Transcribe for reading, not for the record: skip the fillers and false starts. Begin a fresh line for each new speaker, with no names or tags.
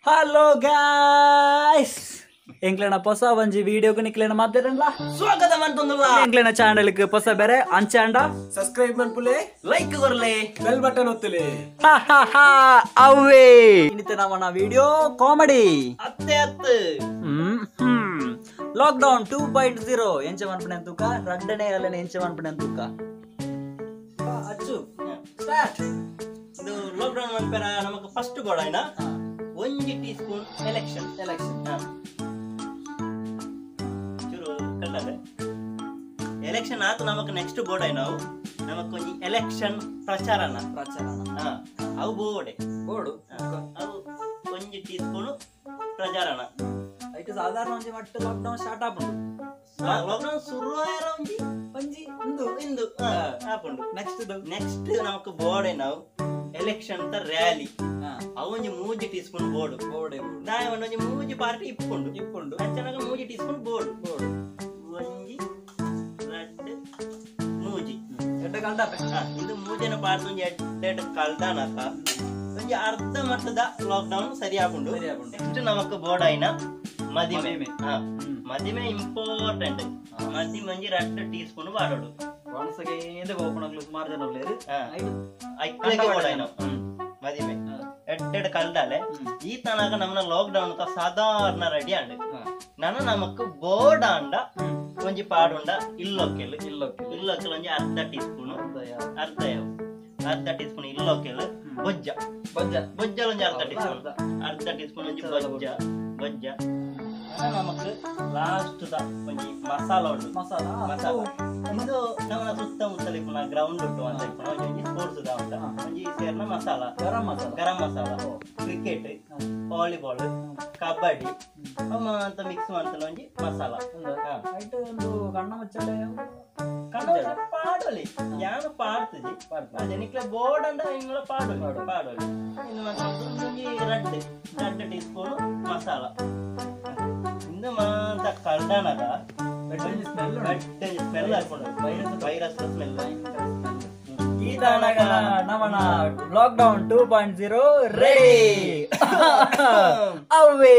hello guys ಎಂಕ್ಲೆನ ಹೊಸ ಒಂಜಿ ವಿಡಿಯೋಗೆ ನಿಕ್ಲೆನ ಮಾತಾಡಲ್ಲ
ಸ್ವಾಗತ ಮಾಡ್ತಂದ್ರಲ್ಲ
ಎಂಕ್ಲೆನ ಚಾನೆಲ್ ಗೆ ಹೊಸ ಬೇರೆ ಅಂಚಾಂಡ
ಸಬ್ಸ್ಕ್ರೈಬ್ ಮಾಡ್ಪುಲೆ ಲೈಕ್ ಕೊರ್ಲೆ ಬೆಲ್ ಬಟನ್ ಒತ್ತಲೆ
ಅವೇ ಇನ್ನಿತ ನಮ್ಮನ ವಿಡಿಯೋ ಕಾಮಿಡಿ
ಅತ್ತೆ ಅತ್ತೆ
ಲಾಕ್ಡೌನ್ 2.0 ಎಂಚ ಮನ್ಪಣೆ ಅಂತೂಕ ರಡ್ಡನೇ ಅಲ್ಲನೆ ಎಂಚ ಮನ್ಪಣೆ ಅಂತೂಕ ಅಚ್ಚು ಸ್ಟಾರ್ಟ್
ಇದು ಲಾಕ್ಡೌನ್ ಮನ್ಪೆರ ನಮಕ್ ಫಸ್ಟ್ ಗೋಡಾಯ್ನ 1 ಟೀ ಸ್ಪೂನ್ ಎಲೆಕ್ಷನ್ ಚೂರು ಕಲ್ಲದೆ ಎಲೆಕ್ಷನ್ ಆತು ನಮಕ್ ನೆಕ್ಸ್ಟ್ ಬೋರ್ಡ್ ನಾವು ನಮಕ್ ಒಂಜಿ ಎಲೆಕ್ಷನ್ ಪ್ರಚಾರನ ಅವು ಬೋರ್ಡೆ
ಬೋರ್ಡು
ಅವು 1 ಟೀ ಸ್ಪೂನ್ ಪ್ರಚಾರನ
ಐಟ್ ಸಾಧಾರಣ ಒಂಜಿ ಮಟ್ಟ ಲಾಕ್ಡೌನ್ ಸ್ಟಾರ್ಟ್ ಆಪುಂಡು
ಲಾಕ್ಡೌನ್ ಶುರು ಆಯ್ರ
ಒಂಜಿ
ಇಂದು ಆಪುಂಡು ನೆಕ್ಸ್ಟ್ ನಮಕ್ ಬೋರ್ಡೆ ನಾವು ಎಲೆಕ್ಷನ್ ಅಂತ ರ್ಯಾಲಿ ಅವೊಂಜಿ 3 ಟೀ ಸ್ಪೂನ್ ಬೋರ್ಡ್ ದಾಯ ಒಂಜಿ 3 ಪಾರ್ಟಿ ಇಪ್ಪುಂಡು ಅಂಚನಾಗ 3 ಟೀ ಸ್ಪೂನ್ ಬೋರ್ಡ್ ಒಂಜಿ ರಡ್ಡ್ ಇದು 3 ಪಾರ್ಟಿ ಒಂಜಿ ಎಡ್ಡೆಡ್ ಕಲ್ದಾನಕ ಒಂಜಿ ಅರ್ಧ ಮಟ್ಟದ ಲಾಕ್ಡೌನ್ ಸರಿ ಆಪುಂಡು ನೆಕ್ಸ್ಟ್ ನಮಕ್ ಬೋರ್ಡ್ ಆಯ್ನ ಮದಿಮೆ ಇಂಪಾರ್ಟೆಂಟ್ ಮದಿಮೆ ಒಂಜಿ 2 ಟೀ ಸ್ಪೂನ್ ಬಾಡೋಡು ಮದಿಮೆ ಎಡ್ಡೆಡ್ ಕಲ್ದಾಲೆ ಈ ತನಕ ನಮ್ಮನ ಲಾಕ್ಡೌನ್ ಸಾಧಾರಣ ರೆಡಿ ಅಂಡ್ ನಮಕ್ ಬೋರ್ಡ್ ಅಂಡ ಒಂಜಿ ಪಾಡುಂಡ ಇಲ್ಲೊಕ್ಕೆಲ್ ಒಂಜಿ ಅರ್ಧ ಟೀ ಸ್ಪೂನ್ ಅರ್ಧ ಟೀ ಸ್ಪೂನ್ ಇಲ್ಲೊಕ್ಕೆಲ್ ಬೊಜ್ಜ ಒಂಜಿ ಅರ್ಧ ಟೀ ಸ್ಪೂನ್ ಒಂಜಿ ಬೊಜ್ಜ ನಮಕ್ ಲಾಸ್ಟ್ ಒಂಜಿ ಮಸಾಲ ಉಂಟು ಇದು ನಮ್ಮ ಸುತ್ತಮುತ್ತಲ ಇಪ್ಪುನ ಗ್ರೌಂಡ್ ಉಂಟು ಅಂತ ಇಪ್ಪುನ ಒಂಜಿ ಸ್ಪೋರ್ಟ್ಸ್ ಗ್ರೌಂಡ್ ಒಂಜಿ ಸೇರ್ನ ಮಸಾಲ ಗರಂ ಮಸಾಲ ಕ್ರಿಕೆಟ್ ವಾಲಿಬಾಲ್ ಕಬಡ್ಡಿ ಅಂತ ಮಿಕ್ಸ್ ಮಾಡ್ತಲ್ಲ ಒಂಜಿ ಮಸಾಲ ಪಾಡಲಿ ಯಾನು ಪಾಡ್ತಜಿ ಅದೇ ನಿಕ್ಲೆ ಬೋರ್ಡ್ ಅಂಡ ಇಂಗ್ಲ ಪಾಡಲಿ ಒಂಜಿ 2 ಟೀ ಸ್ಪೂನ್ ಮಸಾಲ ಇಂದು ಮಾತ ಕಲ್ದಾನಗ ಸ್ಮೆಲ್ ವೈರಸ್ ಸ್ಮೆಲ್
ಈ ತನಕ ನಮ್ಮನ ಲಾಕ್ಡೌನ್ 2.0 ರೆಡಿ ಅವೇ